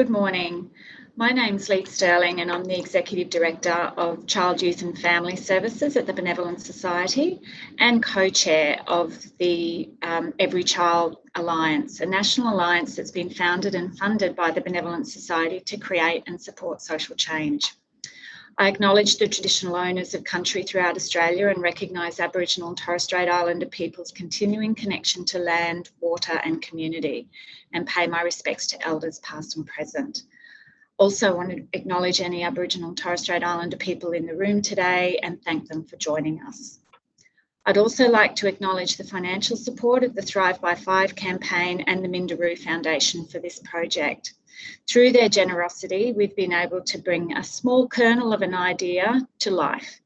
Good morning. My name's Lee Sterling and I'm the Executive Director of Child, Youth and Family Services at the Benevolent Society and co-chair of the Every Child Alliance, a national alliance that's been founded and funded by the Benevolent Society to create and support social change. I acknowledge the traditional owners of country throughout Australia and recognise Aboriginal and Torres Strait Islander people's continuing connection to land, water and community, and pay my respects to elders past and present. Also want to acknowledge any Aboriginal and Torres Strait Islander people in the room today and thank them for joining us. I'd also like to acknowledge the financial support of the Thrive by 5 campaign and the Minderoo Foundation for this project. Through their generosity, we've been able to bring a small kernel of an idea to life,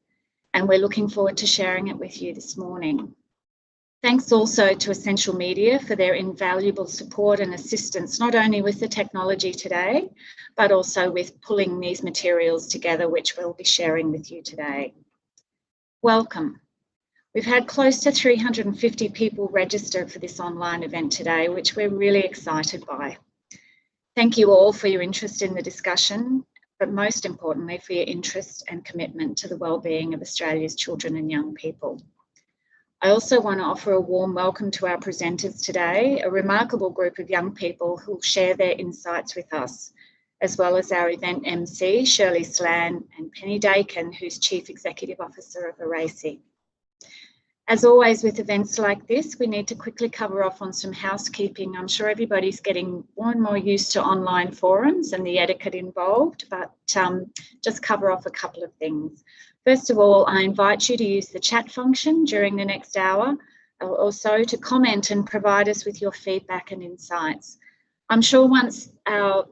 and we're looking forward to sharing it with you this morning. Thanks also to Essential Media for their invaluable support and assistance, not only with the technology today, but also with pulling these materials together, which we'll be sharing with you today. Welcome. We've had close to 350 people register for this online event today, which we're really excited by. Thank you all for your interest in the discussion, but most importantly for your interest and commitment to the wellbeing of Australia's children and young people. I also want to offer a warm welcome to our presenters today, a remarkable group of young people who will share their insights with us, as well as our event MC, Shirley Slan, and Penny Dakin, who's Chief Executive Officer of Eracy. As always with events like this, we need to quickly cover off on some housekeeping. I'm sure everybody's getting more and more used to online forums and the etiquette involved, but just cover off a couple of things. First of all, I invite you to use the chat function during the next hour, also to comment and provide us with your feedback and insights. I'm sure once our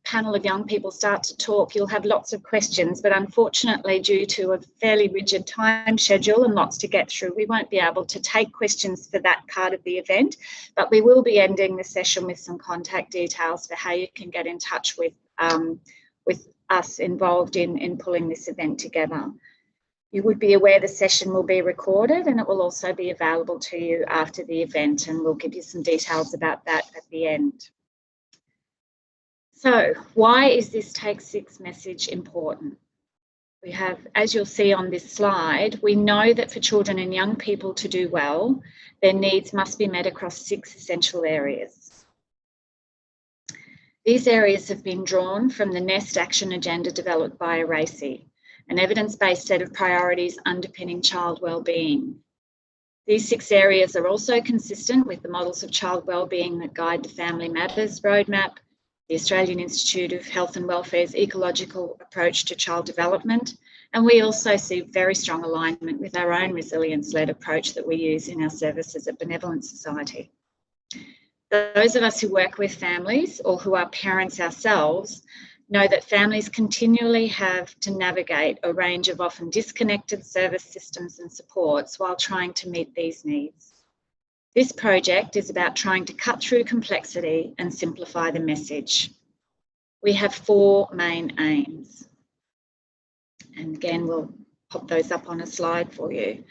panel of young people start to talk, you'll have lots of questions, but unfortunately, due to a fairly rigid time schedule and lots to get through, we won't be able to take questions for that part of the event, but we will be ending the session with some contact details for how you can get in touch with us involved in pulling this event together. You would be aware the session will be recorded and it will also be available to you after the event, and we'll give you some details about that at the end. So why is this Take 6 message important? We have, as you'll see on this slide, we know that for children and young people to do well, their needs must be met across 6 essential areas. These areas have been drawn from the NEST Action Agenda developed by Eracy, an evidence-based set of priorities underpinning child wellbeing. These 6 areas are also consistent with the models of child wellbeing that guide the Family Matters Roadmap, the Australian Institute of Health and Welfare's ecological approach to child development, and we also see very strong alignment with our own resilience-led approach that we use in our services at Benevolent Society. Those of us who work with families or who are parents ourselves know that families continually have to navigate a range of often disconnected service systems and supports while trying to meet these needs. This project is about trying to cut through complexity and simplify the message. We have 4 main aims. And again, we'll pop those up on a slide for you.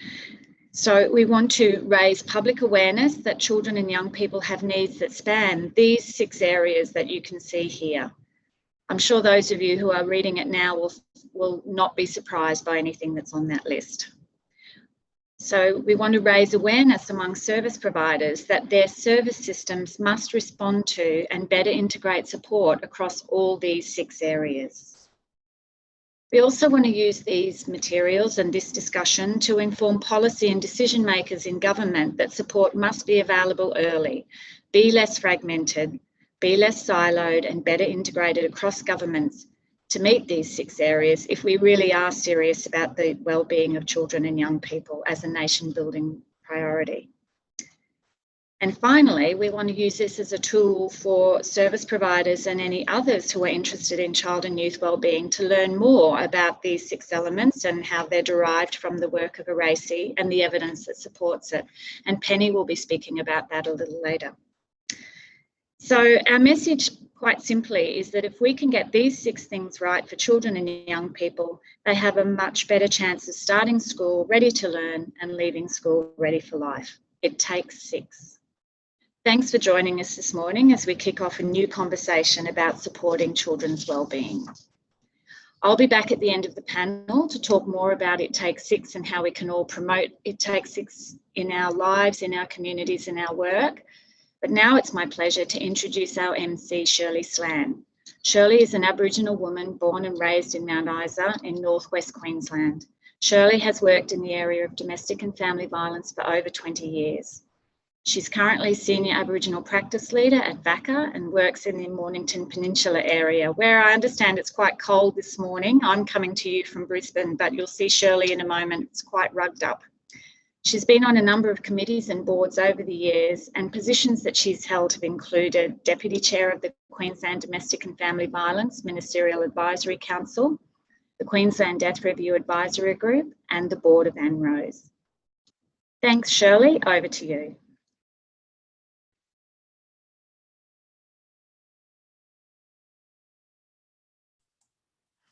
So we want to raise public awareness that children and young people have needs that span these 6 areas that you can see here. I'm sure those of you who are reading it now will not be surprised by anything that's on that list. So we want to raise awareness among service providers that their service systems must respond to and better integrate support across all these 6 areas. We also want to use these materials and this discussion to inform policy and decision makers in government that support must be available early, be less fragmented, be less siloed and better integrated across governments to meet these 6 areas if we really are serious about the wellbeing of children and young people as a nation-building priority. And finally, we want to use this as a tool for service providers and any others who are interested in child and youth wellbeing to learn more about these 6 elements and how they're derived from the work of Eracy and the evidence that supports it. And Penny will be speaking about that a little later. So our message, quite simply, is that if we can get these 6 things right for children and young people, they have a much better chance of starting school ready to learn and leaving school ready for life. It takes 6. Thanks for joining us this morning as we kick off a new conversation about supporting children's wellbeing. I'll be back at the end of the panel to talk more about It Takes Six and how we can all promote It Takes Six in our lives, in our communities, in our work. But now it's my pleasure to introduce our MC, Shirley Slan. Shirley is an Aboriginal woman born and raised in Mount Isa in northwest Queensland. Shirley has worked in the area of domestic and family violence for over 20 years. She's currently Senior Aboriginal Practice Leader at VACA and works in the Mornington Peninsula area, where I understand it's quite cold this morning. I'm coming to you from Brisbane, but you'll see Shirley in a moment. It's quite rugged up. She's been on a number of committees and boards over the years, and positions that she's held have included Deputy Chair of the Queensland Domestic and Family Violence Ministerial Advisory Council, the Queensland Death Review Advisory Group, and the Board of ANROSE. Thanks, Shirley. Over to you.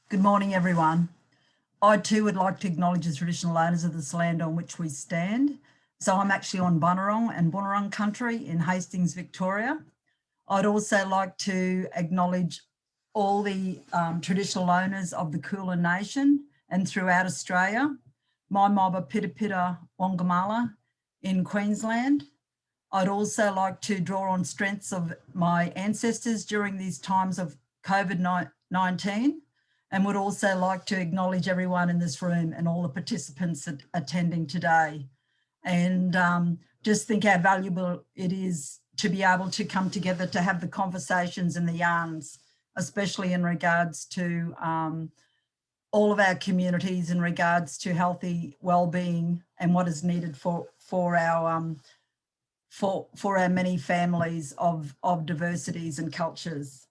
Good morning, everyone. I too would like to acknowledge the traditional owners of this land on which we stand. So I'm actually on Bunurong and Bunurong country in Hastings, Victoria. I'd also like to acknowledge all the traditional owners of the Kulin Nation and throughout Australia, my Maba Pitapita Wongamala in Queensland. I'd also like to draw on strengths of my ancestors during these times of COVID-19, and would also like to acknowledge everyone in this room and all the participants attending today. And just think how valuable it is to be able to come together to have the conversations and the yarns, especially in regards to all of our communities, in regards to healthy well-being and what is needed for our many families of diversities and cultures.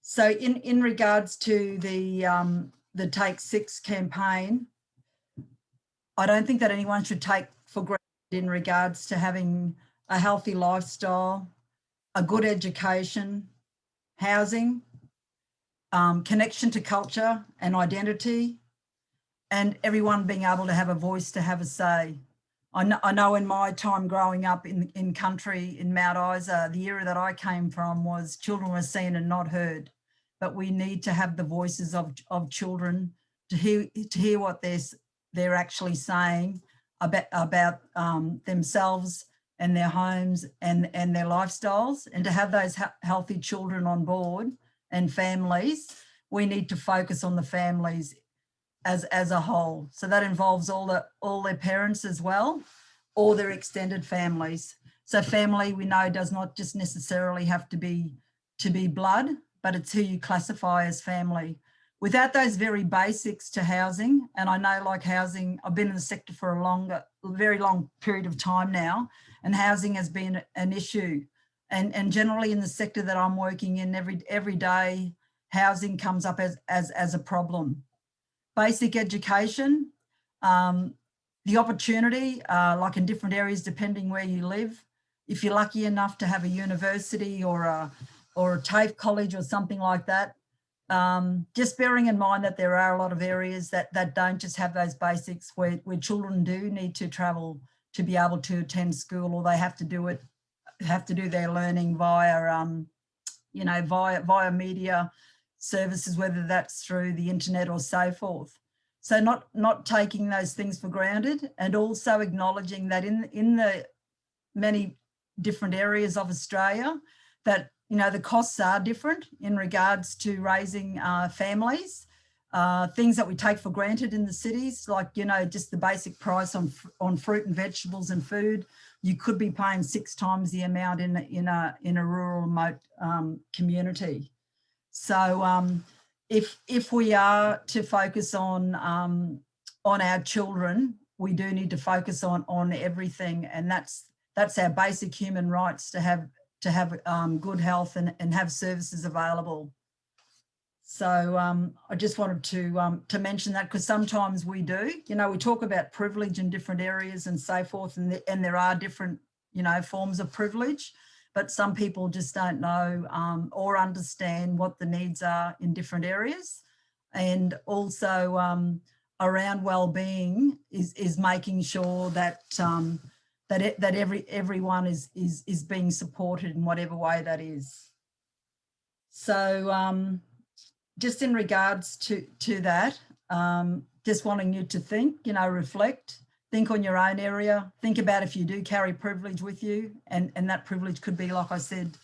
So in regards to the Take Six campaign, I don't think that anyone should take for granted in regards to having a healthy lifestyle, a good education, housing, connection to culture and identity, and everyone being able to have a voice, to have a say. I know in my time growing up in country in Mount Isa, the era that I came from was children were seen and not heard. But we need to have the voices of children to hear what they're actually saying about themselves and their homes and their lifestyles, and to have those healthy children on board and families. We need to focus on the families as a whole. So that involves all their parents as well, or their extended families. So family, we know, does not just necessarily have to be blood, but it's who you classify as family. Without those very basics to housing, and I know like housing, I've been in the sector for a very long period of time now, and housing has been an issue. And generally in the sector that I'm working in, every day, housing comes up as a problem. Basic education, the opportunity, like in different areas, depending where you live, if you're lucky enough to have a university or a TAFE college or something like that, just bearing in mind that there are a lot of areas that don't just have those basics, where children do need to travel to be able to attend school, or they have to do their learning via via media services, whether that's through the internet or so forth. So not taking those things for granted, and also acknowledging that in the many different areas of Australia, that the costs are different in regards to raising families. Things that we take for granted in the cities, like just the basic price on fruit and vegetables and food, you could be paying 6 times the amount in a rural, remote community. So if we are to focus on our children, we do need to focus on everything, and that's our basic human rights, to have good health and have services available. So I just wanted to mention that, because sometimes we do, we talk about privilege in different areas and so forth, and there are different, forms of privilege, but some people just don't know or understand what the needs are in different areas. And also around well-being is making sure that that everyone is being supported in whatever way that is. So just in regards to that, just wanting you to think, reflect, think on your own area, think about if you do carry privilege with you, and that privilege could be, like I said,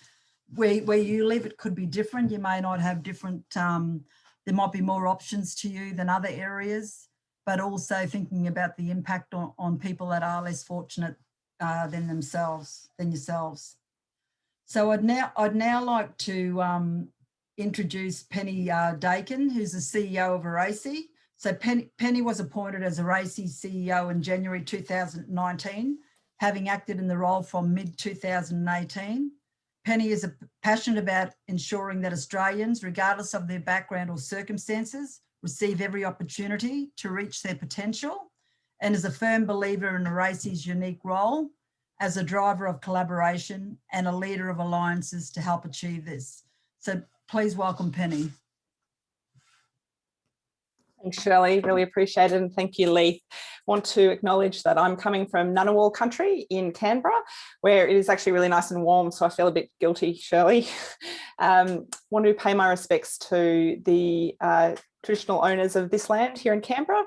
where you live, it could be different. You may not have different, there might be more options to you than other areas, but also thinking about the impact on people that are less fortunate than yourselves. So I'd now like to introduce Penny Dakin, who's the CEO of Eracy. So Penny was appointed as Eracy's CEO in January 2019, having acted in the role from mid-2018. Penny is passionate about ensuring that Australians, regardless of their background or circumstances, receive every opportunity to reach their potential, and is a firm believer in Eracy's unique role as a driver of collaboration and a leader of alliances to help achieve this. So please welcome Penny. Thanks, Shirley. Really appreciate it. And thank you, Leith. Want to acknowledge that I'm coming from Ngunnawal country in Canberra, where it is actually really nice and warm. So I feel a bit guilty, Shirley. Want to pay my respects to the traditional owners of this land here in Canberra,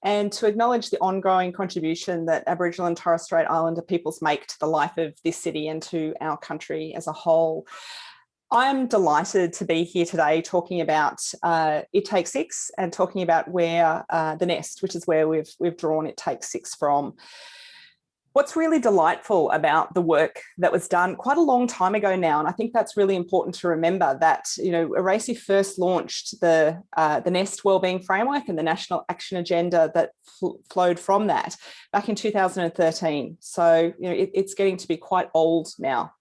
and to acknowledge the ongoing contribution that Aboriginal and Torres Strait Islander peoples make to the life of this city and to our country as a whole. I'm delighted to be here today talking about It Takes Six, and talking about where the nest, which is where we've drawn It Takes Six from. What's really delightful about the work that was done quite a long time ago now, and I think that's really important to remember, that Eracy first launched the Nest Wellbeing Framework and the National Action Agenda that flowed from that back in 2013. So it's getting to be quite old now.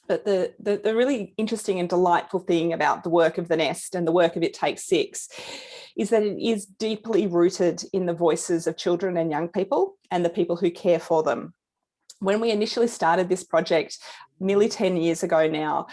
But the really interesting and delightful thing about the work of the Nest and the work of It Takes Six is that it is deeply rooted in the voices of children and young people and the people who care for them. When we initially started this project nearly 10 years ago now,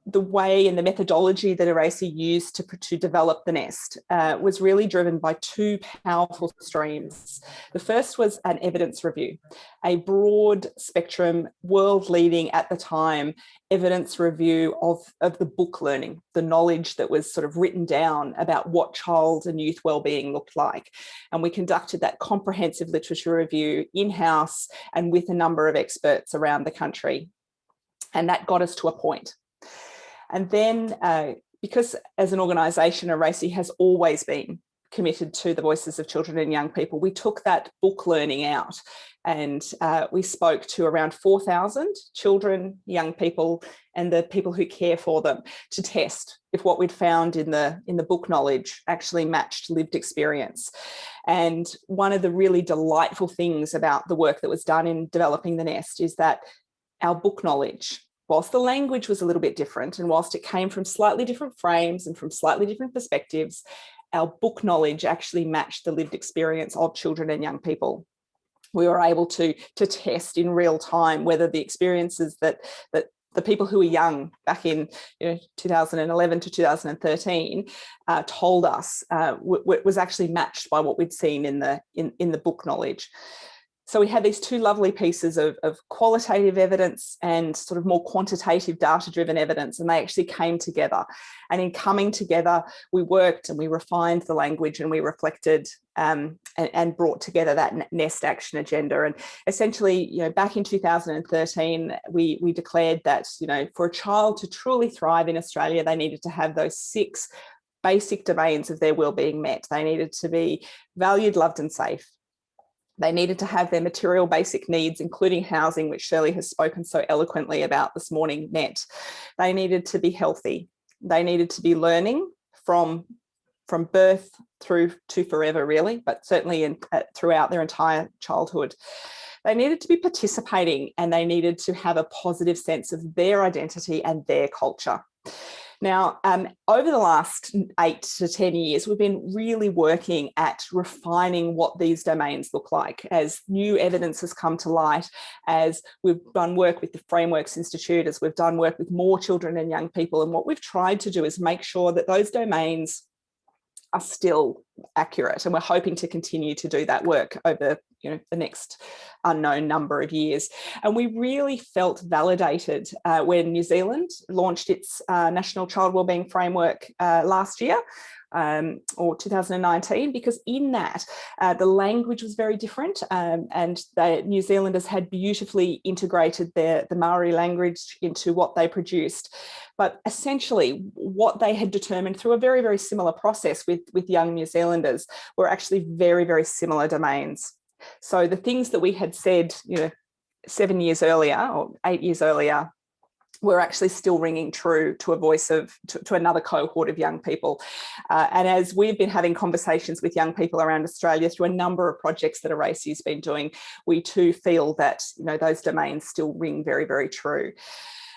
the way and the methodology that Eracy used to develop the Nest was really driven by two powerful streams. The first was an evidence review, a broad spectrum, world-leading at the time, evidence review of the book learning, the knowledge that was sort of written down about what child and youth wellbeing looked like. And we conducted that comprehensive literature review in-house and with a number of experts around the country. And that got us to a point. And then, because as an organisation, Eracy has always been committed to the voices of children and young people, we took that book learning out, and we spoke to around 4,000 children, young people, and the people who care for them, to test if what we'd found in the book knowledge actually matched lived experience. And one of the really delightful things about the work that was done in developing the Nest is that our book knowledge, whilst the language was a little bit different, and whilst it came from slightly different frames and from slightly different perspectives, our book knowledge actually matched the lived experience of children and young people. We were able to test in real time whether the experiences that the people who were young back in 2011 to 2013 told us was actually matched by what we'd seen in the book knowledge. So we had these two lovely pieces of qualitative evidence and sort of more quantitative data-driven evidence, and they actually came together. And in coming together, we worked and we refined the language, and we reflected and brought together that Nest Action Agenda. And essentially, back in 2013, we declared that, for a child to truly thrive in Australia, they needed to have those 6 basic domains of their wellbeing met. They needed to be valued, loved, and safe. They needed to have their material basic needs, including housing, which Shirley has spoken so eloquently about this morning, met. They needed to be healthy. They needed to be learning from birth through to forever, really, but certainly throughout their entire childhood. They needed to be participating, and they needed to have a positive sense of their identity and their culture. Now, over the last 8 to 10 years, we've been really working at refining what these domains look like as new evidence has come to light, as we've done work with the Frameworks Institute, as we've done work with more children and young people. And what we've tried to do is make sure that those domains are still accurate. And we're hoping to continue to do that work over the next unknown number of years. And we really felt validated when New Zealand launched its National Child Wellbeing Framework last year. Or 2019, because in that the language was very different, and the New Zealanders had beautifully integrated the Maori language into what they produced. But essentially what they had determined through a very, very similar process with young New Zealanders were actually very, very similar domains. So the things that we had said, 7 years earlier or 8 years earlier, we're actually still ringing true to a voice of to another cohort of young people. And as we've been having conversations with young people around Australia through a number of projects that Erase's been doing, we too feel that those domains still ring very, very true.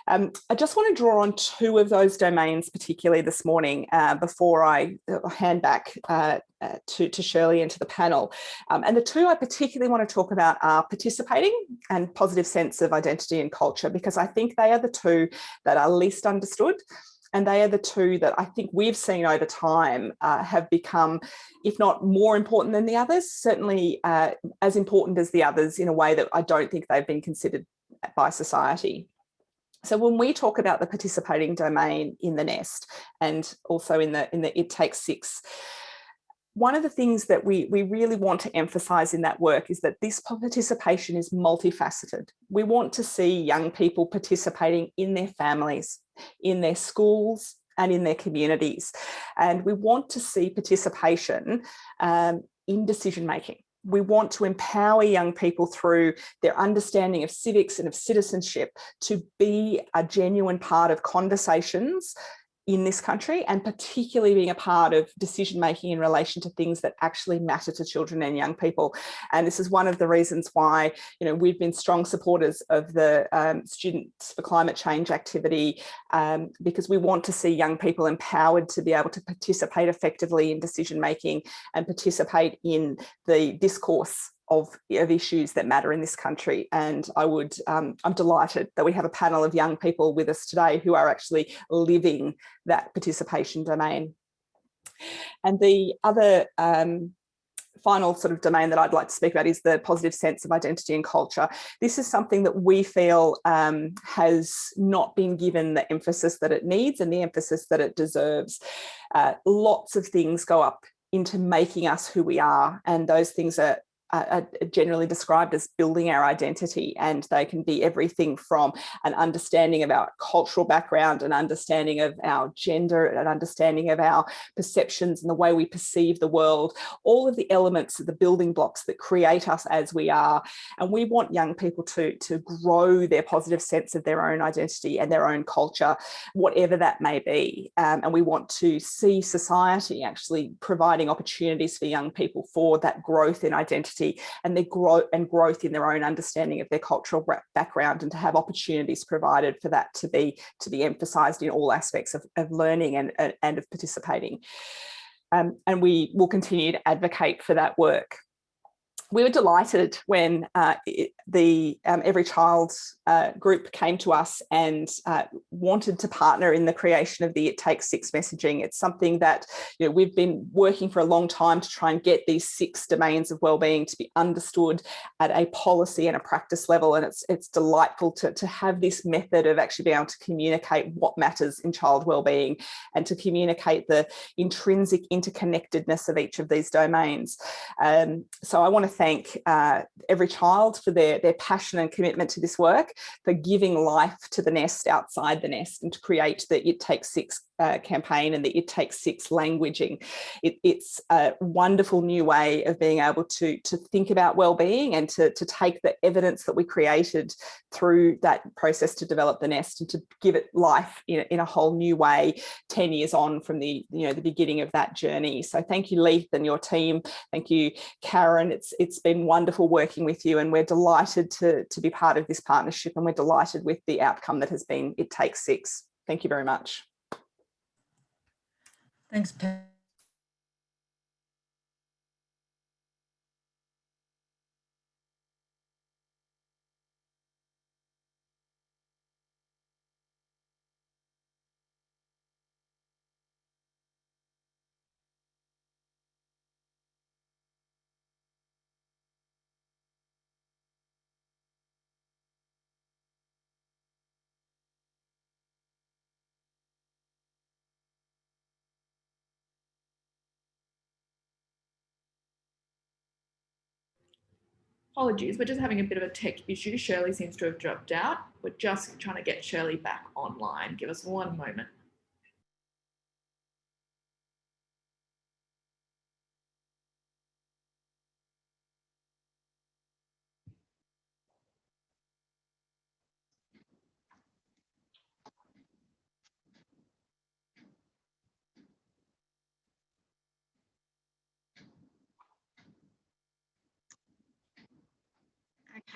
I just want to draw on two of those domains particularly this morning before I hand back to Shirley and to the panel. And the two I particularly want to talk about are participating and positive sense of identity and culture, because I think they are the two that are least understood. And they are the two that I think we've seen over time have become, if not more important than the others, certainly as important as the others in a way that I don't think they've been considered by society. So when we talk about the participating domain in the nest and also in the It Takes Six, one of the things that we really want to emphasise in that work is that this participation is multifaceted. We want to see young people participating in their families, in their schools, and in their communities. And we want to see participation in decision making. We want to empower young people through their understanding of civics and of citizenship to be a genuine part of conversations in this country, and particularly being a part of decision making in relation to things that actually matter to children and young people. And this is one of the reasons why we've been strong supporters of the Students for Climate Change activity, because we want to see young people empowered to be able to participate effectively in decision making and participate in the discourse of issues that matter in this country. And I'm delighted that we have a panel of young people with us today who are actually living that participation domain. And the other final sort of domain that I'd like to speak about is the positive sense of identity and culture. This is something that we feel has not been given the emphasis that it needs and the emphasis that it deserves. Lots of things go up into making us who we are, and those things are generally described as building our identity, and they can be everything from an understanding of our cultural background, an understanding of our gender, an understanding of our perceptions and the way we perceive the world, all of the elements of the building blocks that create us as we are. And we want young people to grow their positive sense of their own identity and their own culture, whatever that may be. And we want to see society actually providing opportunities for young people for that growth in identity and their growth in their own understanding of their cultural background, and to have opportunities provided for that to be emphasised in all aspects of learning and of participating. And we will continue to advocate for that work. We were delighted when the Every Child group came to us and wanted to partner in the creation of the It Takes Six messaging. It's something that we've been working for a long time to try and get these 6 domains of wellbeing to be understood at a policy and a practice level. And it's delightful to have this method of actually being able to communicate what matters in child wellbeing and to communicate the intrinsic interconnectedness of each of these domains. So I want to thank Every Child for their passion and commitment to this work, for giving life to the nest outside the nest, and to create the It Takes Six campaign and the It Takes Six languaging. It's a wonderful new way of being able to think about wellbeing and to take the evidence that we created through that process to develop the nest and to give it life in a whole new way 10 years on from the beginning of that journey. So thank you, Leith, and your team. Thank you, Karen. It's been wonderful working with you, and we're delighted to be part of this partnership, and we're delighted with the outcome that has been It Takes Six. Thank you very much. Thanks, Pam. Apologies, we're just having a bit of a tech issue. Shirley seems to have dropped out. We're just trying to get Shirley back online. Give us one moment.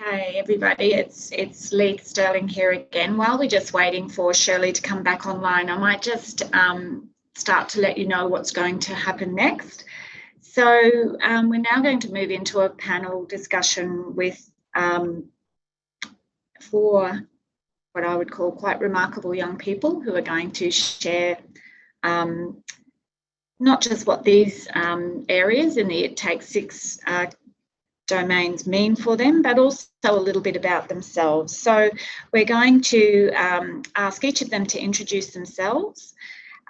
Okay, everybody, it's Leith Sterling here again. While we're just waiting for Shirley to come back online, I might just start to let you know what's going to happen next. So we're now going to move into a panel discussion with four what I would call quite remarkable young people who are going to share not just what these areas in the It Takes Six domains mean for them, but also a little bit about themselves. So we're going to ask each of them to introduce themselves,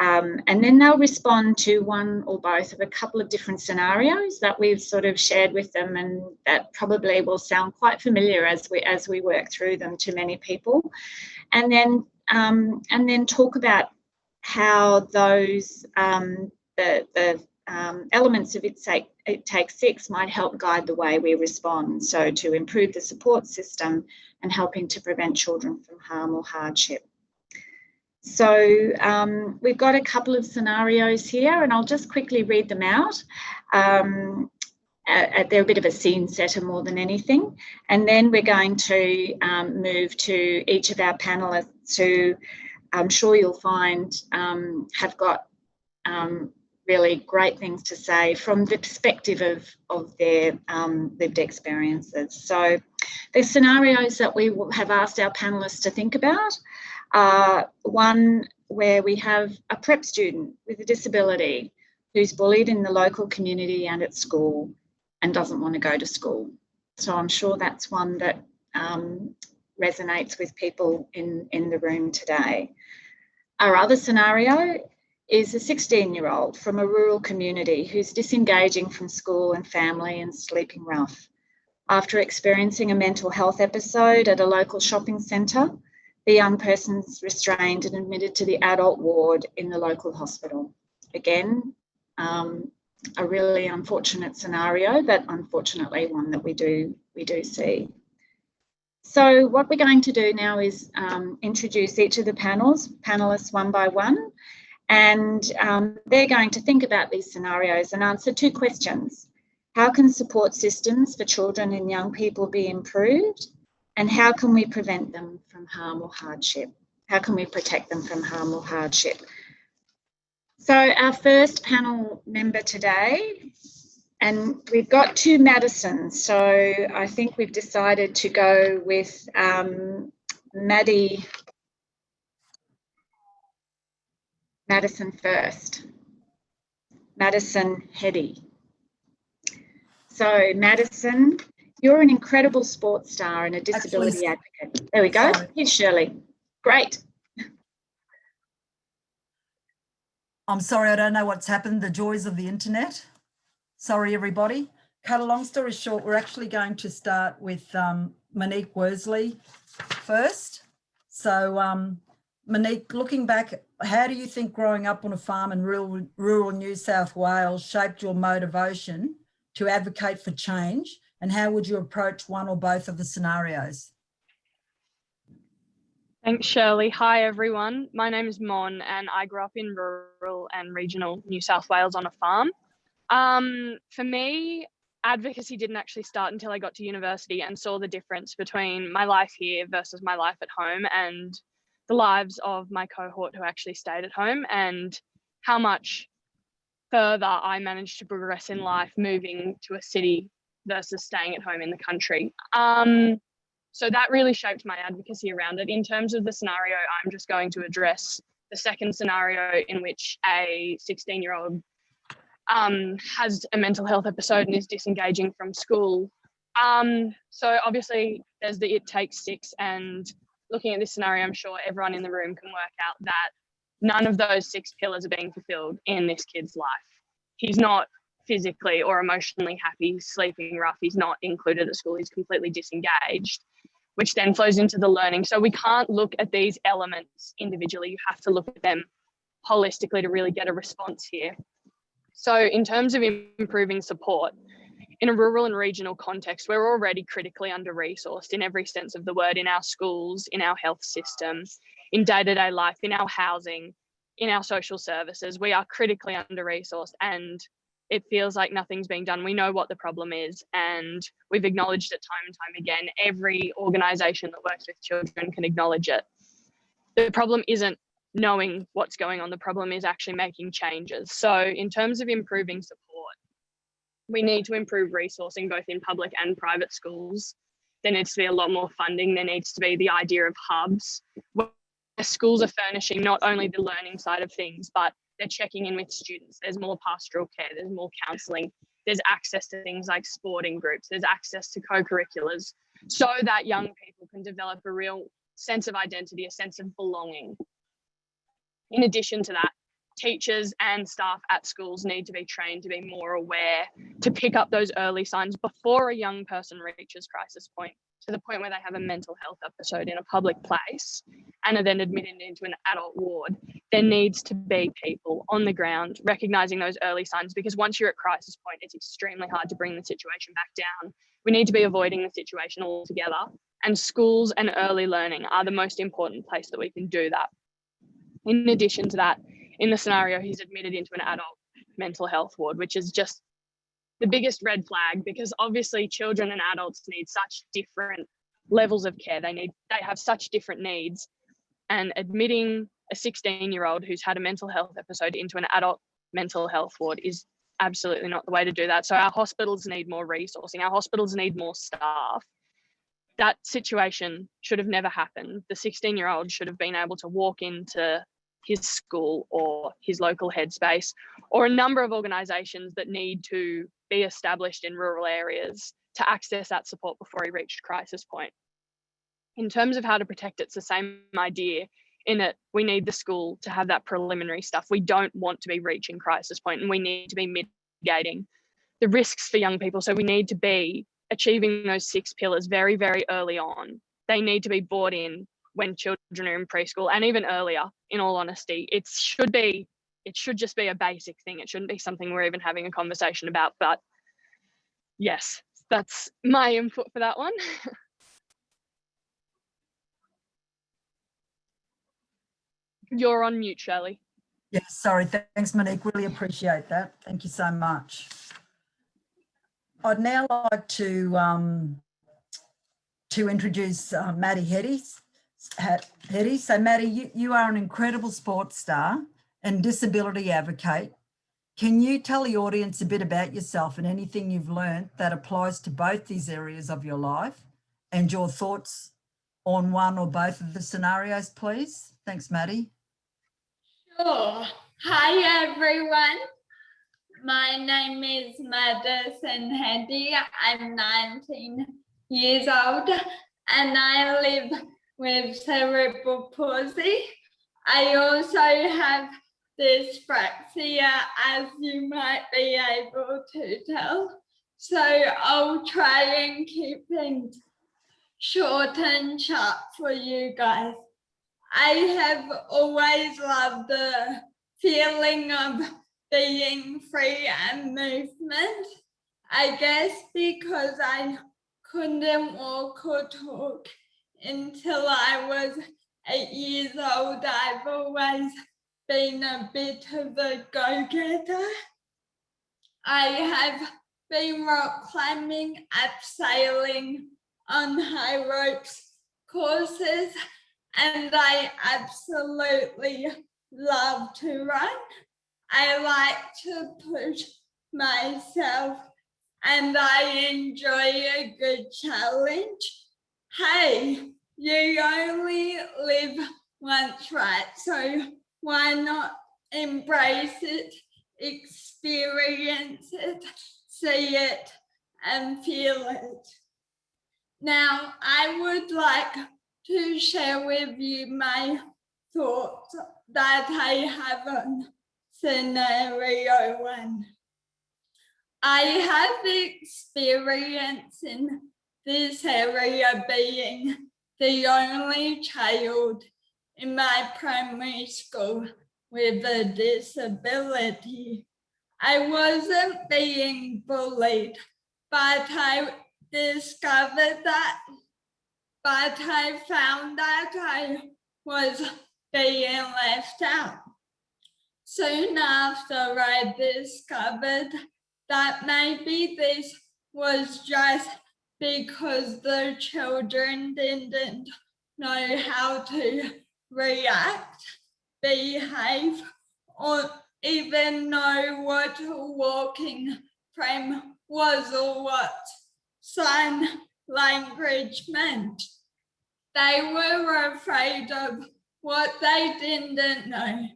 and then they'll respond to one or both of a couple of different scenarios that we've sort of shared with them, and that probably will sound quite familiar as we work through them to many people, and then talk about how those elements of It Takes Six might help guide the way we respond, so to improve the support system and helping to prevent children from harm or hardship. So we've got a couple of scenarios here, and I'll just quickly read them out. They're a bit of a scene setter more than anything, and then we're going to move to each of our panellists who I'm sure you'll find have got really great things to say from the perspective of their lived experiences. So the scenarios that we have asked our panellists to think about are one where we have a prep student with a disability who's bullied in the local community and at school and doesn't want to go to school. So I'm sure that's one that resonates with people in the room today. Our other scenario is a 16-year-old from a rural community who's disengaging from school and family and sleeping rough. After experiencing a mental health episode at a local shopping centre, the young person's restrained and admitted to the adult ward in the local hospital. Again, a really unfortunate scenario, but unfortunately one that we do see. So what we're going to do now is introduce each of the panellists one by one, and they're going to think about these scenarios and answer two questions. How can support systems for children and young people be improved? And how can we prevent them from harm or hardship? How can we protect them from harm or hardship? So our first panel member today, and we've got two Madisons, so I think we've decided to go with Madison first. Madison Heady. So Madison, you're an incredible sports star and a disability advocate. There we go. Sorry. Here's Shirley. Great. I'm sorry, I don't know what's happened, the joys of the internet. Sorry, everybody. Cut a long story short, we're actually going to start with Monique Worsley first. So Monique, looking back, how do you think growing up on a farm in rural New South Wales shaped your motivation to advocate for change? And how would you approach one or both of the scenarios? Thanks, Shirley. Hi, everyone. My name is Mon, and I grew up in rural and regional New South Wales on a farm. For me, advocacy didn't actually start until I got to university and saw the difference between my life here versus my life at home and the lives of my cohort who actually stayed at home, and how much further I managed to progress in life moving to a city versus staying at home in the country. So that really shaped my advocacy around it. In terms of the scenario, I'm just going to address the second scenario in which a 16-year-old has a mental health episode and is disengaging from school. So obviously there's the It Takes Six, and looking at this scenario, I'm sure everyone in the room can work out that none of those 6 pillars are being fulfilled in this kid's life. He's not physically or emotionally happy, sleeping rough, he's not included at school, he's completely disengaged, which then flows into the learning. So we can't look at these elements individually. You have to look at them holistically to really get a response here. So in terms of improving support, in a rural and regional context, we're already critically under-resourced in every sense of the word, in our schools, in our health system, in day-to-day life, in our housing, in our social services. We are critically under-resourced, and it feels like nothing's being done. We know what the problem is, and we've acknowledged it time and time again. Every organisation that works with children can acknowledge it. The problem isn't knowing what's going on. The problem is actually making changes. So in terms of improving support, we need to improve resourcing both in public and private schools. There needs to be a lot more funding. There needs to be the idea of hubs where schools are furnishing not only the learning side of things, but they're checking in with students. There's more pastoral care, there's more counselling, there's access to things like sporting groups, there's access to co-curriculars, so that young people can develop a real sense of identity, a sense of belonging. In addition to that, teachers and staff at schools need to be trained to be more aware, to pick up those early signs before a young person reaches crisis point, to the point where they have a mental health episode in a public place and are then admitted into an adult ward. There needs to be people on the ground recognising those early signs, because once you're at crisis point, it's extremely hard to bring the situation back down. We need to be avoiding the situation altogether, and schools and early learning are the most important place that we can do that. In addition to that, in the scenario, he's admitted into an adult mental health ward, which is just the biggest red flag, because obviously children and adults need such different levels of care. They have such different needs, and admitting a 16-year-old who's had a mental health episode into an adult mental health ward is absolutely not the way to do that. So our hospitals need more resourcing. Our hospitals need more staff. That situation should have never happened. The 16-year-old should have been able to walk into his school or his local headspace, or a number of organisations that need to be established in rural areas to access that support before he reached crisis point. In terms of how to protect, it's the same idea, in that we need the school to have that preliminary stuff. We don't want to be reaching crisis point, and we need to be mitigating the risks for young people. So we need to be achieving those 6 pillars very, very early on. They need to be brought in when children are in preschool, and even earlier, in all honesty. It should just be a basic thing. It shouldn't be something we're even having a conversation about. But yes, that's my input for that one. You're on mute, Shirley. Yes, sorry. Thanks, Monique. Really appreciate that. Thank you so much. I'd now like to introduce Maddie Hetty. So Maddie, you are an incredible sports star and disability advocate. Can you tell the audience a bit about yourself and anything you've learned that applies to both these areas of your life, and your thoughts on one or both of the scenarios, please? Thanks, Maddie. Sure. Hi, everyone. My name is Madison Hetty. I'm 19 years old and I live with cerebral palsy. I also have dyspraxia, as you might be able to tell. So I'll try and keep things short and sharp for you guys. I have always loved the feeling of being free and movement. I guess because I couldn't walk or talk until I was 8 years old, I've always been a bit of a go-getter. I have been rock climbing, abseiling, on high ropes courses, and I absolutely love to run. I like to push myself and I enjoy a good challenge. Hey, you only live once, right? So why not embrace it, experience it, see it, and feel it? Now, I would like to share with you my thoughts that I have on scenario 1. I have experience in this area, being the only child in my primary school with a disability. I wasn't being bullied, but I found that I was being left out. Soon after, I discovered that maybe this was just because the children didn't know how to react, behave, or even know what a walking frame was or what sign language meant. They were afraid of what they didn't know,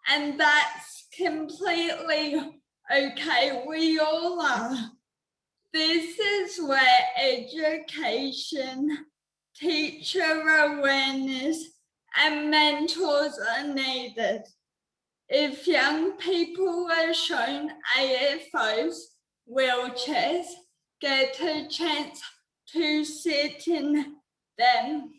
and that's completely okay. We all are. This is where education, teacher awareness, and mentors are needed. If young people are shown AFOs, wheelchairs, get a chance to sit in them,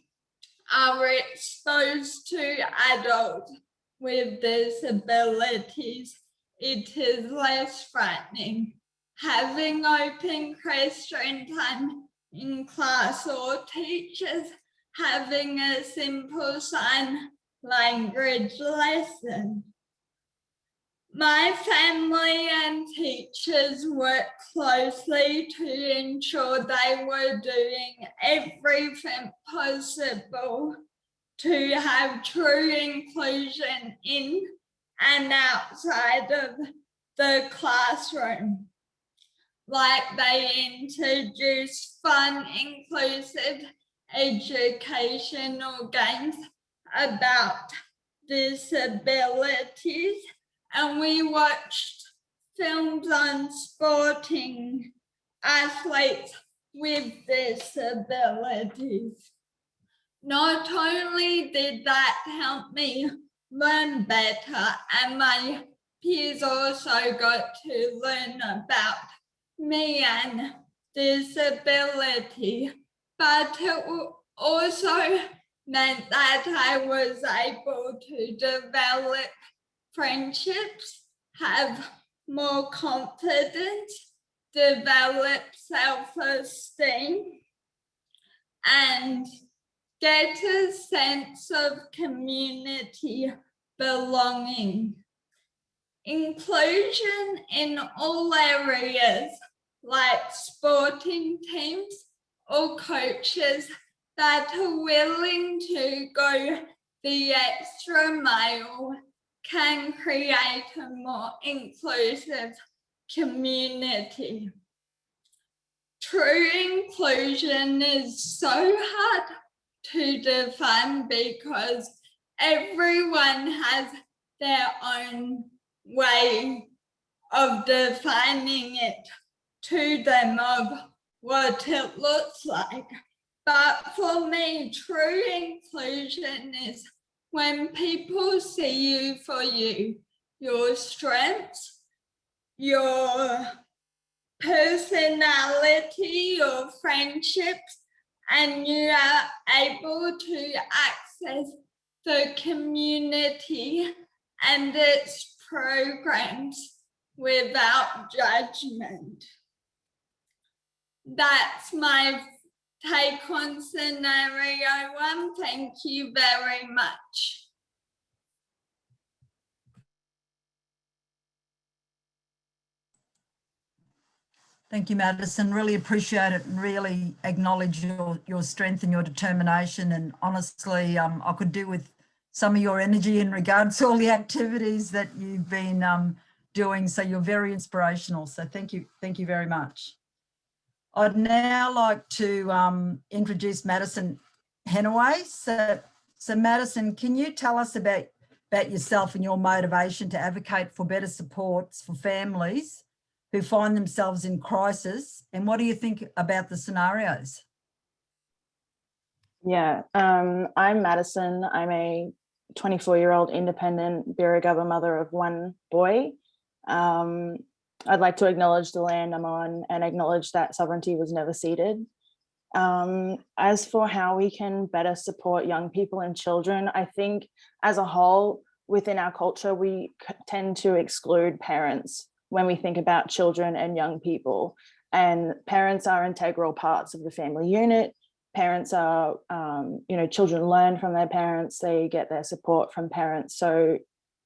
are exposed to adults with disabilities, it is less frightening. Having open question time in class, or teachers having a simple sign language lesson. My family and teachers worked closely to ensure they were doing everything possible to have true inclusion in and outside of the classroom. Like, they introduced fun, inclusive educational games about disabilities, and we watched films on sporting athletes with disabilities. Not only did that help me learn better, and my peers also got to learn about me and disability, but it also meant that I was able to develop friendships, have more confidence, develop self-esteem, and get a sense of community belonging. Inclusion in all areas, like sporting teams or coaches that are willing to go the extra mile, can create a more inclusive community. True inclusion is so hard to define because everyone has their own way of defining it to them, of what it looks like. But for me, true inclusion is when people see you for you, your strengths, your personality, your friendships, and you are able to access the community and its programs without judgment. That's my take on scenario 1. Thank you very much. Thank you, Madison. Really appreciate it and really acknowledge your strength and your determination. And honestly, I could do with some of your energy in regards to all the activities that you've been doing. So you're very inspirational. So thank you very much. I'd now like to introduce Madison Henaway. So Madison, can you tell us about yourself and your motivation to advocate for better supports for families who find themselves in crisis, and what do you think about the scenarios? Yeah, I'm Madison. I'm a 24-year-old independent Birregubba mother of one boy. I'd like to acknowledge the land I'm on and acknowledge that sovereignty was never ceded. As for how we can better support young people and children, I think as a whole, within our culture, we tend to exclude parents when we think about children and young people. And parents are integral parts of the family unit. Parents are, children learn from their parents, they get their support from parents. So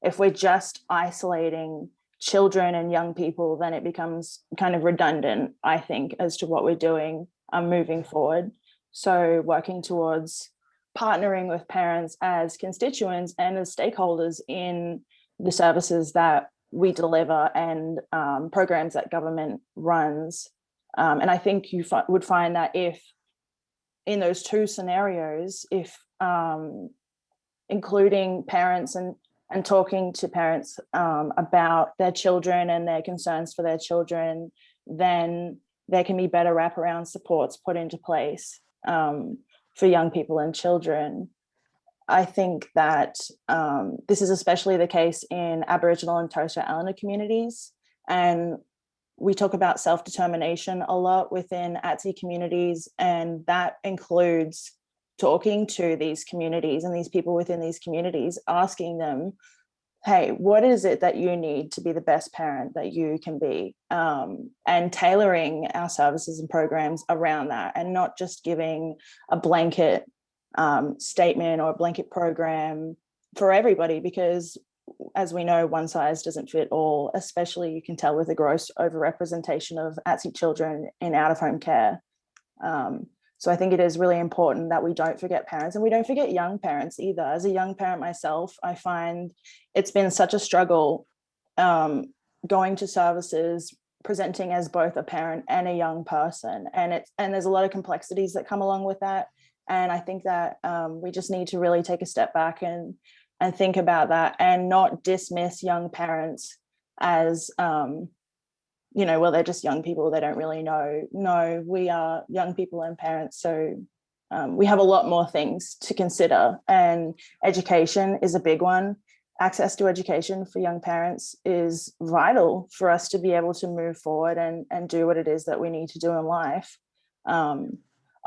if we're just isolating children and young people, then it becomes kind of redundant, I think, as to what we're doing moving forward. So working towards partnering with parents as constituents and as stakeholders in the services that we deliver and programs that government runs. And I think you would find that if in those two scenarios, if including parents and talking to parents about their children and their concerns for their children, then there can be better wraparound supports put into place for young people and children. I think that this is especially the case in Aboriginal and Torres Strait Islander communities. And we talk about self-determination a lot within ATSI communities, and that includes talking to these communities and these people within these communities, asking them, hey, what is it that you need to be the best parent that you can be? And tailoring our services and programs around that, and not just giving a blanket statement or a blanket program for everybody, because as we know, one size doesn't fit all, especially you can tell with the gross overrepresentation of ATSI children in out-of-home care. So I think it is really important that we don't forget parents, and we don't forget young parents either. As a young parent myself, I find it's been such a struggle going to services, presenting as both a parent and a young person. And there's a lot of complexities that come along with that. And I think that we just need to really take a step back and think about that, and not dismiss young parents as well, they're just young people, they don't really know. No, we are young people and parents, so we have a lot more things to consider, and education is a big one. Access to education for young parents is vital for us to be able to move forward and do what it is that we need to do in life.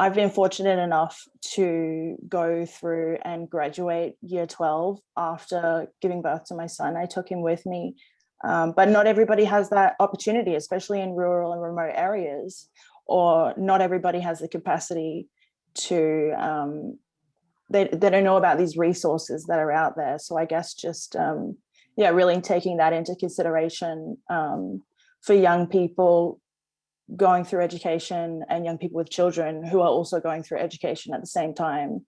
I've been fortunate enough to go through and graduate year 12 after giving birth to my son. I took him with me. But not everybody has that opportunity, especially in rural and remote areas, or not everybody has the capacity to, they don't know about these resources that are out there. So I guess just, really taking that into consideration for young people going through education and young people with children who are also going through education at the same time.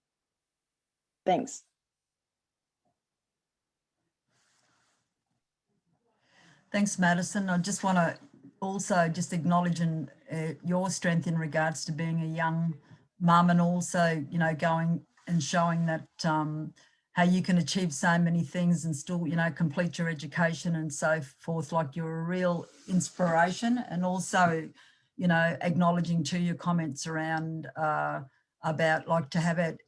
Thanks. Thanks, Madison. I just want to also just acknowledge your strength in regards to being a young mum, and also, going and showing that how you can achieve so many things and still, complete your education and so forth. Like, you're a real inspiration. And also, acknowledging to your comments around about like to have it,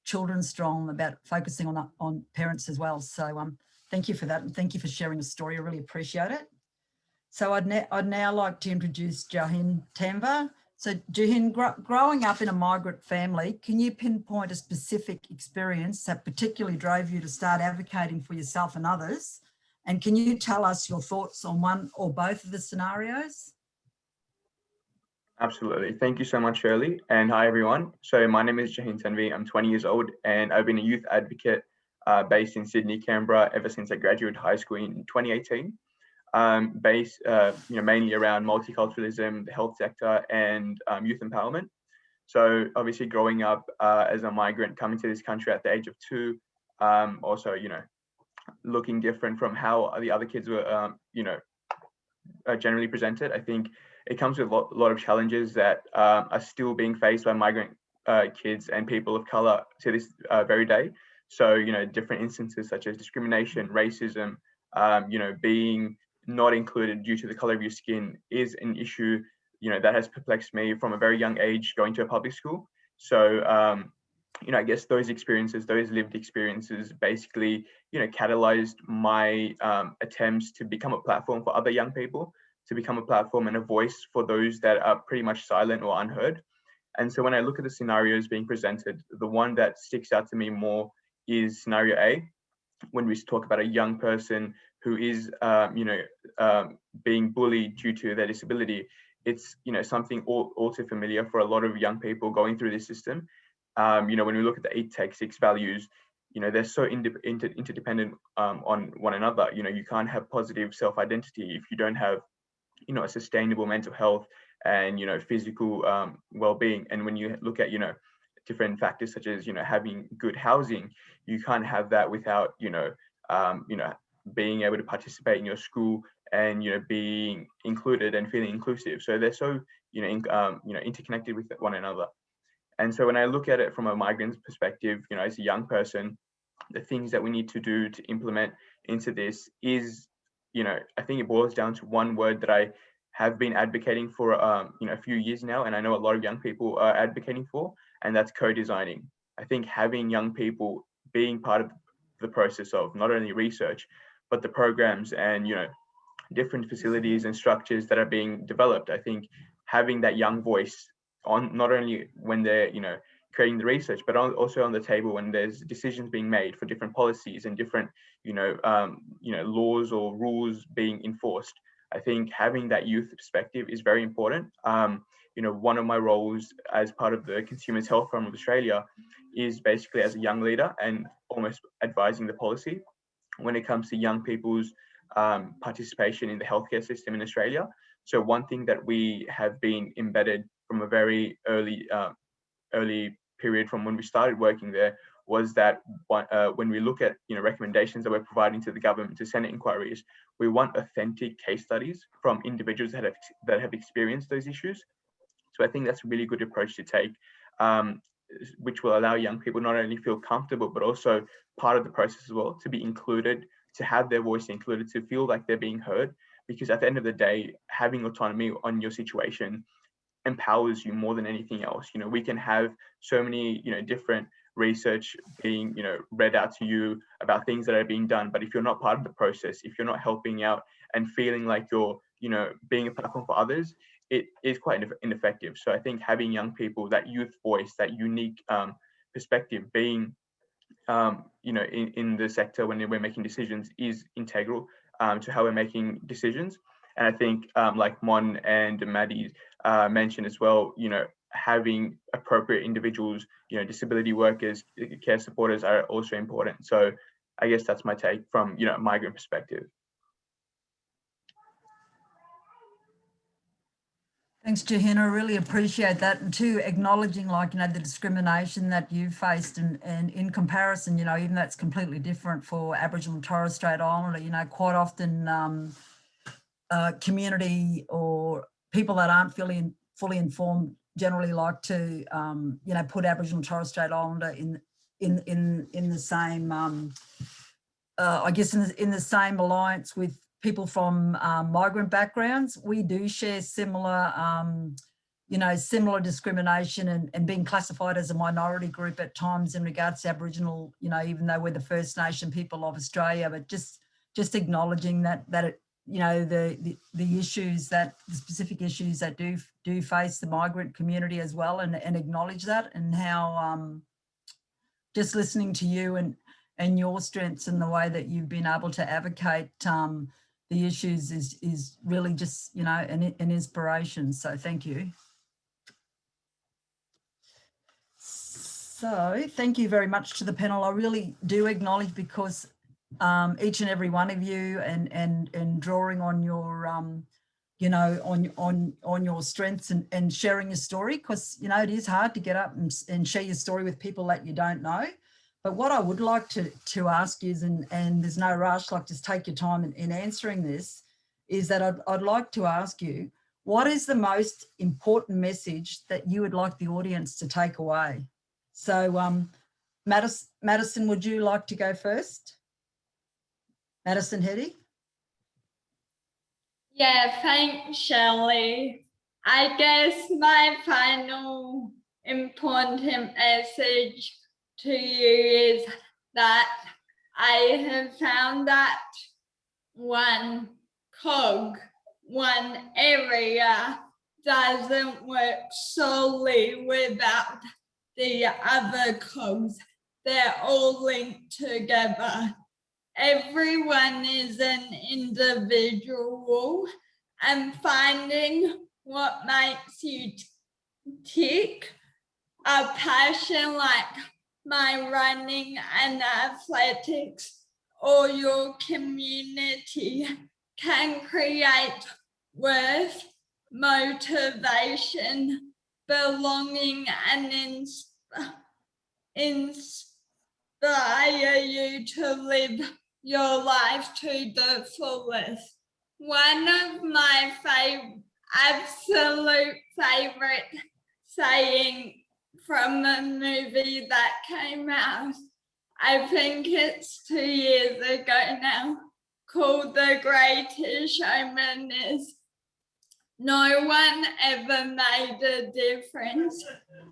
children strong, about focusing on parents as well. So thank you for that, and thank you for sharing the story. I really appreciate it. So I'd now like to introduce Jahin Tanva. So Jahin, growing up in a migrant family, can you pinpoint a specific experience that particularly drove you to start advocating for yourself and others? And can you tell us your thoughts on one or both of the scenarios? Absolutely. Thank you so much, Shirley. And hi, everyone. So my name is Jahin Tanvi. I'm 20 years old, and I've been a youth advocate based in Sydney, Canberra, ever since I graduated high school in 2018. Based, mainly around multiculturalism, the health sector, and youth empowerment. So obviously, growing up as a migrant, coming to this country at the age of 2, also, looking different from how the other kids were, generally presented. I think it comes with a lot of challenges that are still being faced by migrant kids and people of color to this very day. So, different instances such as discrimination, racism, being not included due to the color of your skin is an issue, that has perplexed me from a very young age going to a public school. So I guess those experiences, those lived experiences basically, catalyzed my attempts to become a platform for other young people, to become a platform and a voice for those that are pretty much silent or unheard. And so when I look at the scenarios being presented, the one that sticks out to me more is scenario A, when we talk about a young person who is, being bullied due to their disability. It's, something all too familiar for a lot of young people going through this system. When we look at the 8 Take 6 values, they're so interdependent on one another. You can't have positive self-identity if you don't have, a sustainable mental health and, physical well-being. And when you look at, different factors such as, having good housing, you can't have that without, being able to participate in your school and, being included and feeling inclusive. So they're so, interconnected with one another. And so when I look at it from a migrant perspective, as a young person, the things that we need to do to implement into this is, I think it boils down to one word that I have been advocating for, a few years now, and I know a lot of young people are advocating for, and that's co-designing. I think having young people being part of the process of not only research, but the programs and, different facilities and structures that are being developed. I think having that young voice on not only when they're, creating the research, but also on the table when there's decisions being made for different policies and different, laws or rules being enforced. I think having that youth perspective is very important. One of my roles as part of the Consumers Health Forum of Australia is basically as a young leader and almost advising the policy when it comes to young people's participation in the healthcare system in Australia. So one thing that we have been embedded from a very early period from when we started working there was that when we look at recommendations that we're providing to the government, to Senate inquiries, we want authentic case studies from individuals that have experienced those issues. So I think that's a really good approach to take, which will allow young people not only feel comfortable, but also part of the process as well, to be included, to have their voice included, to feel like they're being heard. Because at the end of the day, having autonomy on your situation empowers you more than anything else. We can have so many, different research being, read out to you about things that are being done. But if you're not part of the process, if you're not helping out and feeling like you're, being a platform for others, it is quite ineffective. So I think having young people, that youth voice, that unique perspective being, in the sector when we're making decisions is integral to how we're making decisions. And I think like Mon and Maddie mentioned as well, having appropriate individuals, disability workers, care supporters are also important. So I guess that's my take from, a migrant perspective. Thanks, Jahina. I really appreciate that. And too, acknowledging the discrimination that you've faced and in comparison, even that's completely different for Aboriginal and Torres Strait Islander, quite often community or people that aren't fully informed generally like to, put Aboriginal and Torres Strait Islander in the same, I guess in the same alliance with people from migrant backgrounds. We do share similar, similar discrimination and being classified as a minority group at times in regards to Aboriginal, even though we're the First Nation people of Australia, but just acknowledging that it, the issues the specific issues that do face the migrant community as well, and acknowledge that, and how just listening to you and your strengths and the way that you've been able to advocate the issues is really just, an inspiration. So thank you. So thank you very much to the panel. I really do acknowledge, because each and every one of you and drawing on your, on your strengths and sharing your story, because, it is hard to get up and share your story with people that you don't know. But what I would like to ask is, and there's no rush, like just take your time in answering this, is that I'd like to ask you, what is the most important message that you would like the audience to take away? So Madison, would you like to go first? Madison Heddy? Yeah, thanks, Shelley. I guess my final important message to you is that I have found that one cog, one area doesn't work solely without the other cogs. They're all linked together. Everyone is an individual, and finding what makes you tick, a passion like my running and athletics or your community can create worth, motivation, belonging, and inspire you to live your life to the fullest. One of my absolute favorite saying from a movie that came out, I think it's 2 years ago now, called The Greatest Showman, is no one ever made a difference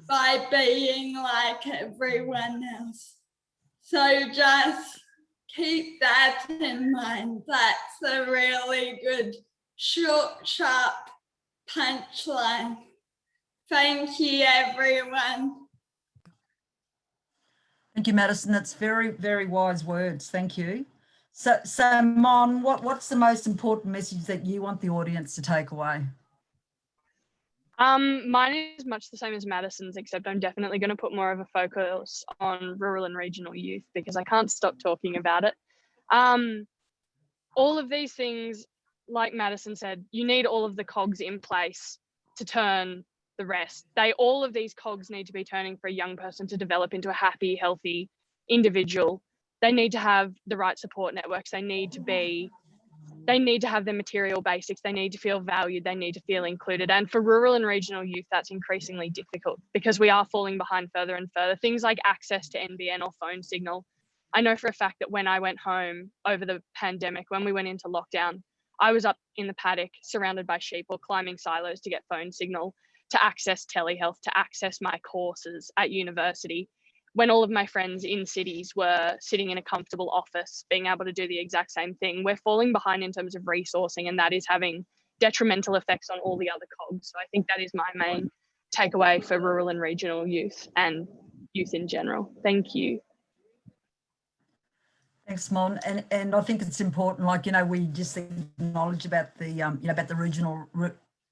by being like everyone else. So just keep that in mind. That's a really good, short, sharp punchline. Thank you, everyone. Thank you, Madison. That's very, very wise words. Thank you. So Mon, what's the most important message that you want the audience to take away? Mine is much the same as Madison's, except I'm definitely going to put more of a focus on rural and regional youth because I can't stop talking about it. All of these things, like Madison said, you need all of the cogs in place to turn the rest. All of these cogs need to be turning for a young person to develop into a happy, healthy individual. They need to have the right support networks. They need to have their material basics. They need to feel valued. They need to feel included. And for rural and regional youth, that's increasingly difficult because we are falling behind further and further. Things like access to NBN or phone signal. I know for a fact that when I went home over the pandemic, when we went into lockdown, I was up in the paddock surrounded by sheep or climbing silos to get phone signal, to access telehealth, to access my courses at university. When all of my friends in cities were sitting in a comfortable office, being able to do the exact same thing, we're falling behind in terms of resourcing, and that is having detrimental effects on all the other cogs. So I think that is my main takeaway for rural and regional youth and youth in general. Thank you. Thanks, Mon. And I think it's important, like, we just acknowledge about the, about the regional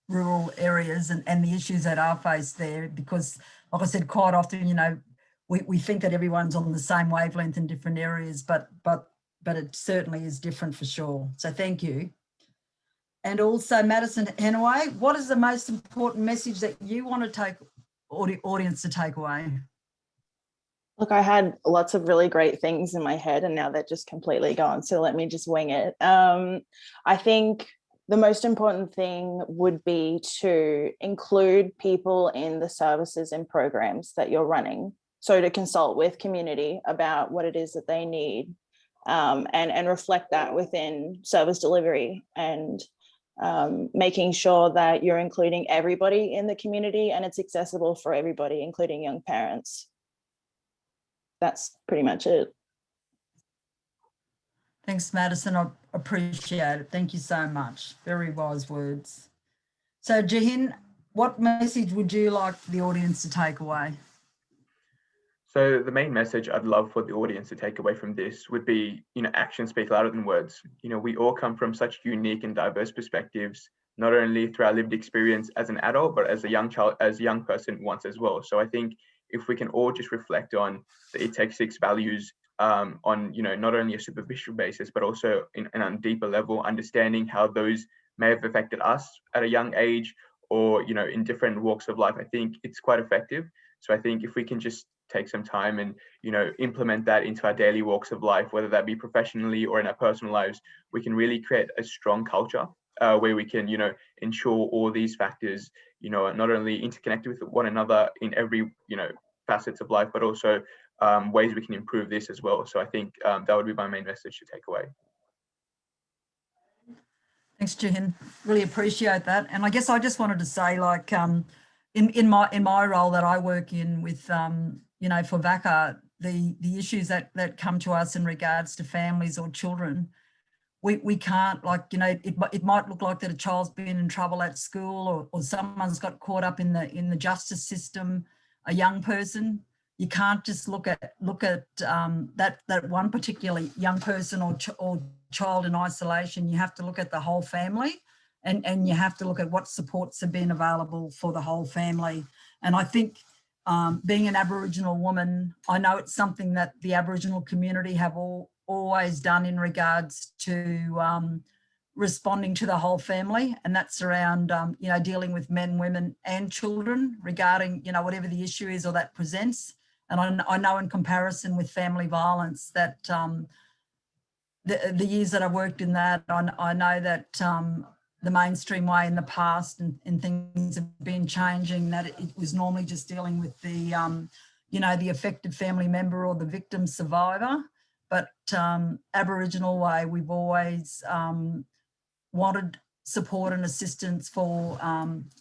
rural areas and the issues that are faced there, because like I said, quite often, we think that everyone's on the same wavelength in different areas, but it certainly is different for sure. So thank you. And also, Madison Henaway, what is the most important message that you want to take audience to take away? Look, I had lots of really great things in my head and now they're just completely gone. So let me just wing it. I think the most important thing would be to include people in the services and programs that you're running. So to consult with community about what it is that they need, and reflect that within service delivery, and making sure that you're including everybody in the community and it's accessible for everybody, including young parents. That's pretty much it. Thanks, Madison. I appreciate it. Thank you so much. Very wise words. So Jahin, what message would you like the audience to take away? So the main message I'd love for the audience to take away from this would be, actions speak louder than words. We all come from such unique and diverse perspectives, not only through our lived experience as an adult, but as a young child, as a young person once as well. So I think if we can all just reflect on the It Takes Six values on, not only a superficial basis, but also in a deeper level, understanding how those may have affected us at a young age or, in different walks of life, I think it's quite effective. So I think if we can just take some time and, implement that into our daily walks of life, whether that be professionally or in our personal lives, we can really create a strong culture where we can, ensure all these factors, are not only interconnected with one another in every, facets of life, but also ways we can improve this as well. So I think that would be my main message to take away. Thanks, Jahin. Really appreciate that. And I guess I just wanted to say, like, in my role that I work in with, for VACA, the issues that come to us in regards to families or children, we can't, like, you know, it might look like that a child's been in trouble at school, or someone's got caught up in the justice system, a young person. You can't just look at that one particular young person or child in isolation. You have to look at the whole family, and you have to look at what supports have been available for the whole family. And I think being an Aboriginal woman, I know it's something that the Aboriginal community have always done in regards to responding to the whole family, and that's around you know, dealing with men, women and children regarding, you know, whatever the issue is or that presents. And I know in comparison with family violence that the years that I've worked in that, I know that the mainstream way in the past and things have been changing, that it was normally just dealing with the you know, the affected family member or the victim survivor. But Aboriginal way, we've always wanted support and assistance for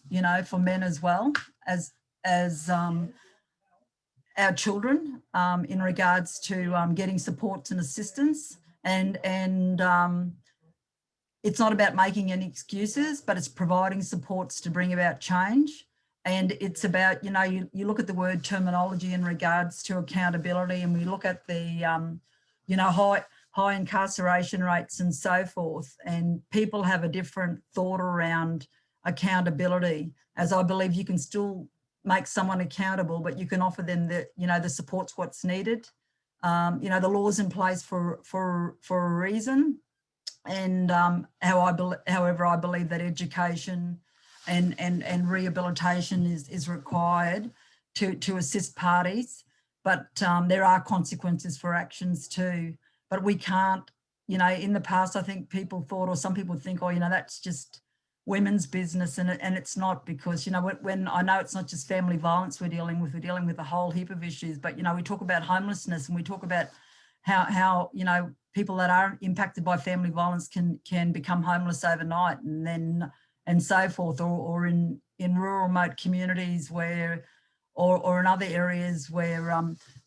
you know, for men as well as our children in regards to getting supports and assistance. And it's not about making any excuses, but it's providing supports to bring about change. And it's about, you know, you look at the word terminology in regards to accountability, and we look at the you know, high incarceration rates and so forth, and people have a different thought around accountability, as I believe you can still make someone accountable, but you can offer them the, you know, the support's what's needed. You know, the law's in place for a reason. And however, I believe that education and rehabilitation is required to assist parties. But there are consequences for actions too. But we can't, you know, in the past, I think people thought, or some people think, oh, you know, that's just women's business, and it's not, because, you know, when I know it's not just family violence we're dealing with a whole heap of issues. But, you know, we talk about homelessness, and we talk about how you know, people that are impacted by family violence can become homeless overnight, and so forth, or in rural remote communities where, or in other areas where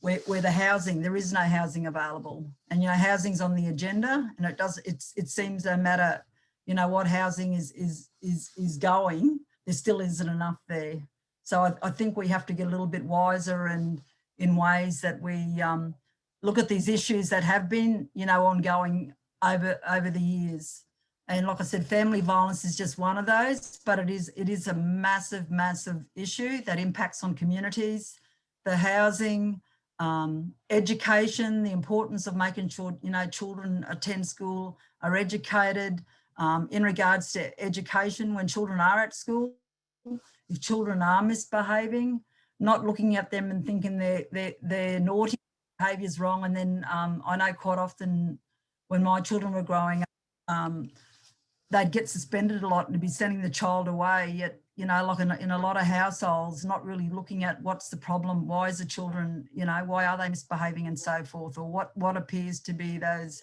the housing, there is no housing available. And, you know, housing's on the agenda, and it seems no matter, you know, what housing is going, there still isn't enough there. So I think we have to get a little bit wiser, and in ways that we look at these issues that have been, you know, ongoing over the years. And like I said, family violence is just one of those, but it is a massive, massive issue that impacts on communities, the housing, education, the importance of making sure, you know, children attend school, are educated. In regards to education, when children are at school, if children are misbehaving, not looking at them and thinking they're naughty, behaviour is wrong. And then I know quite often when my children were growing up, they'd get suspended a lot and be sending the child away. Yet, you know, like in a lot of households, not really looking at what's the problem, why is the children, you know, why are they misbehaving and so forth, or what appears to be those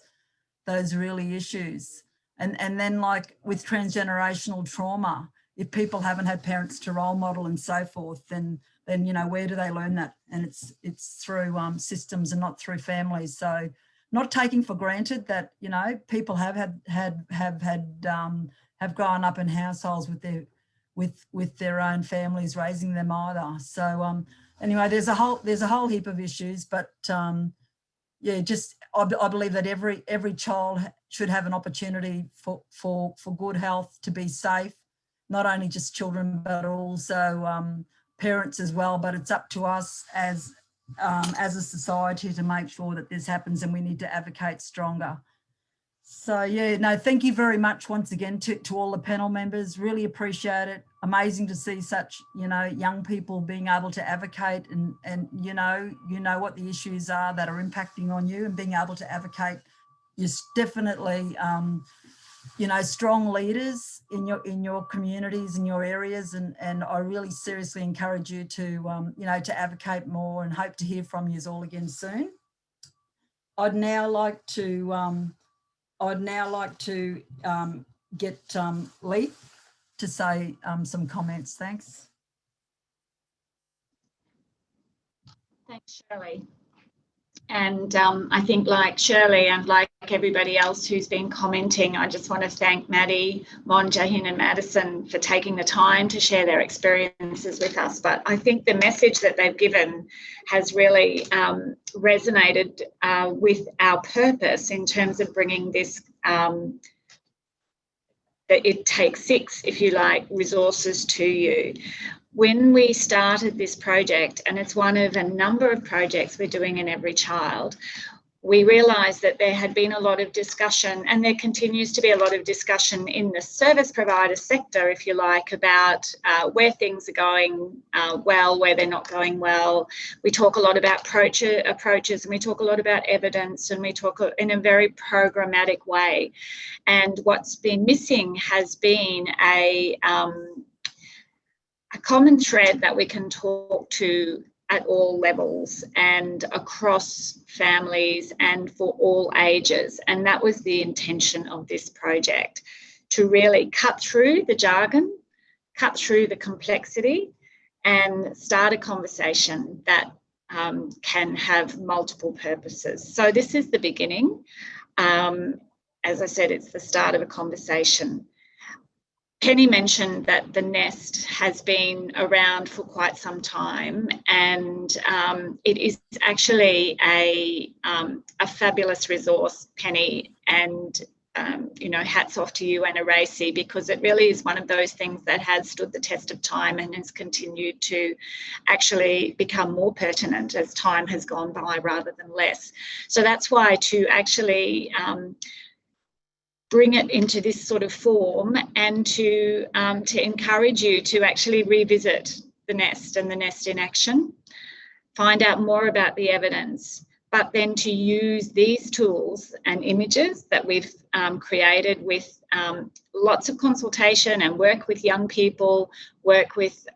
really issues. And then, like with transgenerational trauma, if people haven't had parents to role model and so forth, then you know, where do they learn that? And it's through systems and not through families. So not taking for granted that, you know, people have grown up in households with their own families raising them either. So anyway, there's a whole heap of issues, but yeah, just I believe that every child should have an opportunity for good health, to be safe, not only just children but also parents as well. But it's up to us as a society to make sure that this happens, and we need to advocate stronger. So yeah, no, thank you very much once again to all the panel members. Really appreciate it. Amazing to see such, you know, young people being able to advocate and you know what the issues are that are impacting on you, and being able to advocate. You're definitely you know, strong leaders in your communities, in your areas, and I really seriously encourage you to you know, to advocate more, and hope to hear from you all again soon. I'd now like to get Leith to say some comments. Thanks. Thanks, Shirley. And I think, like Shirley and like everybody else who's been commenting, I just want to thank Maddie, Mon, Jahin and Madison for taking the time to share their experiences with us. But I think the message that they've given has really resonated with our purpose in terms of bringing this, that It Takes Six, if you like, resources to you. When we started this project, and it's one of a number of projects we're doing in Every Child, we realised that there had been a lot of discussion, and there continues to be a lot of discussion in the service provider sector, if you like, about where things are going well, where they're not going well. We talk a lot about approaches, and we talk a lot about evidence, and we talk in a very programmatic way. And what's been missing has been a common thread that we can talk to at all levels and across families and for all ages. And that was the intention of this project, to really cut through the jargon, cut through the complexity, and start a conversation that can have multiple purposes. So this is the beginning. As I said, it's the start of a conversation. Penny mentioned that the Nest has been around for quite some time, and it is actually a fabulous resource, Penny, and you know, hats off to you and Eracy, because it really is one of those things that has stood the test of time and has continued to actually become more pertinent as time has gone by rather than less. So that's why to actually bring it into this sort of form and to encourage you to actually revisit the Nest and the Nest in action, find out more about the evidence, but then to use these tools and images that we've created with lots of consultation and work with young people, work with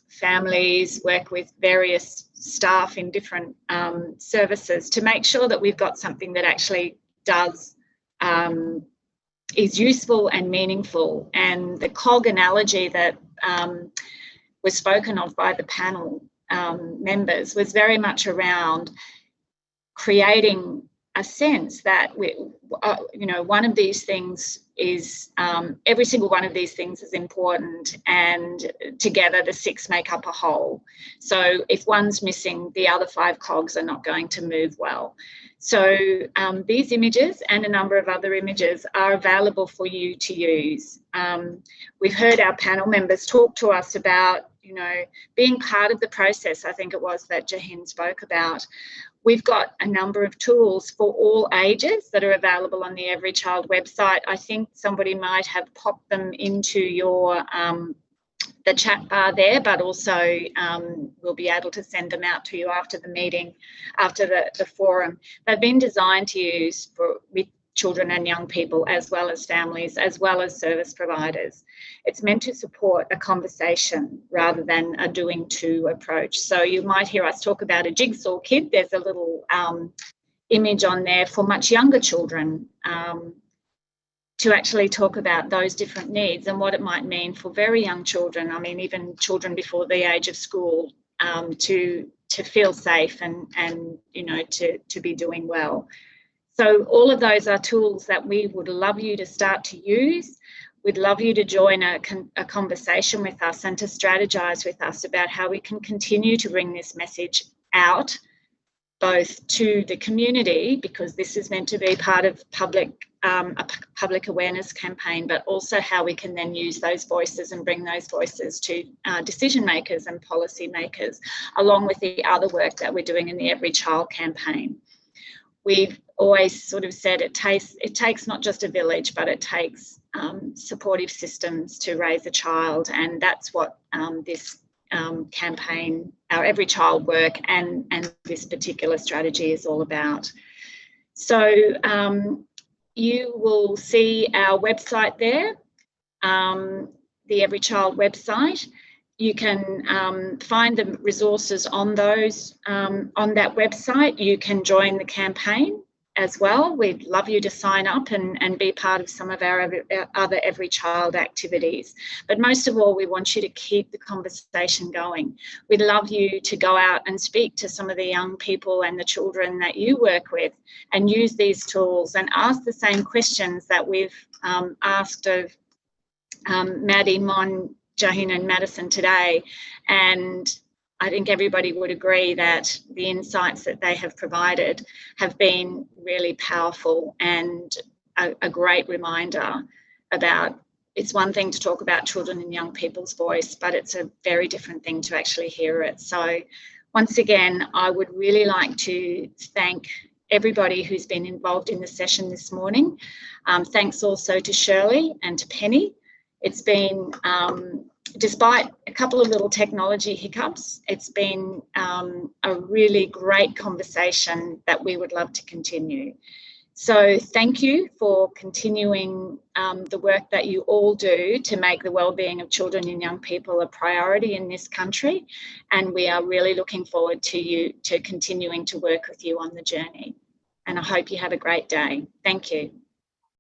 families, work with various staff in different services to make sure that we've got something that actually does is useful and meaningful. And the cog analogy that was spoken of by the panel members was very much around creating a sense that you know, one of these things is every single one of these things is important, and together the six make up a whole. So if one's missing, the other five cogs are not going to move well. So these images and a number of other images are available for you to use. We've heard our panel members talk to us about, you know, being part of the process. I think it was that Jahin spoke about. We've got a number of tools for all ages that are available on the Every Child website. I think somebody might have popped them into your the chat bar there, but also we'll be able to send them out to you after the meeting, after the forum. They've been designed to use with children and young people, as well as families, as well as service providers. It's meant to support a conversation rather than a doing to approach. So you might hear us talk about a jigsaw kit. There's a little image on there for much younger children to actually talk about those different needs and what it might mean for very young children. I mean, even children before the age of school, to feel safe and you know, to be doing well. So all of those are tools that we would love you to start to use. We'd love you to join a conversation with us and to strategize with us about how we can continue to bring this message out, both to the community, because this is meant to be part of a public awareness campaign, but also how we can then use those voices and bring those voices to decision makers and policy makers, along with the other work that we're doing in the Every Child campaign. We've always sort of said it takes not just a village, but it takes supportive systems to raise a child, and that's what this campaign, our Every Child work and this particular strategy is all about. So you will see our website there, the Every Child website. You can find the resources on those on that website. You can join the campaign as well. We'd love you to sign up and be part of some of our other Every Child activities. But most of all, we want you to keep the conversation going. We'd love you to go out and speak to some of the young people and the children that you work with and use these tools and ask the same questions that we've asked of Maddie, Mon, Jaheen and Madison today. And I think everybody would agree that the insights that they have provided have been really powerful and a great reminder about, it's one thing to talk about children and young people's voice, but it's a very different thing to actually hear it. So once again, I would really like to thank everybody who's been involved in the session this morning. Thanks also to Shirley and to Penny. It's been, despite a couple of little technology hiccups, it's been a really great conversation that we would love to continue. So thank you for continuing the work that you all do to make the wellbeing of children and young people a priority in this country. And we are really looking forward to continuing to work with you on the journey. And I hope you have a great day. Thank you.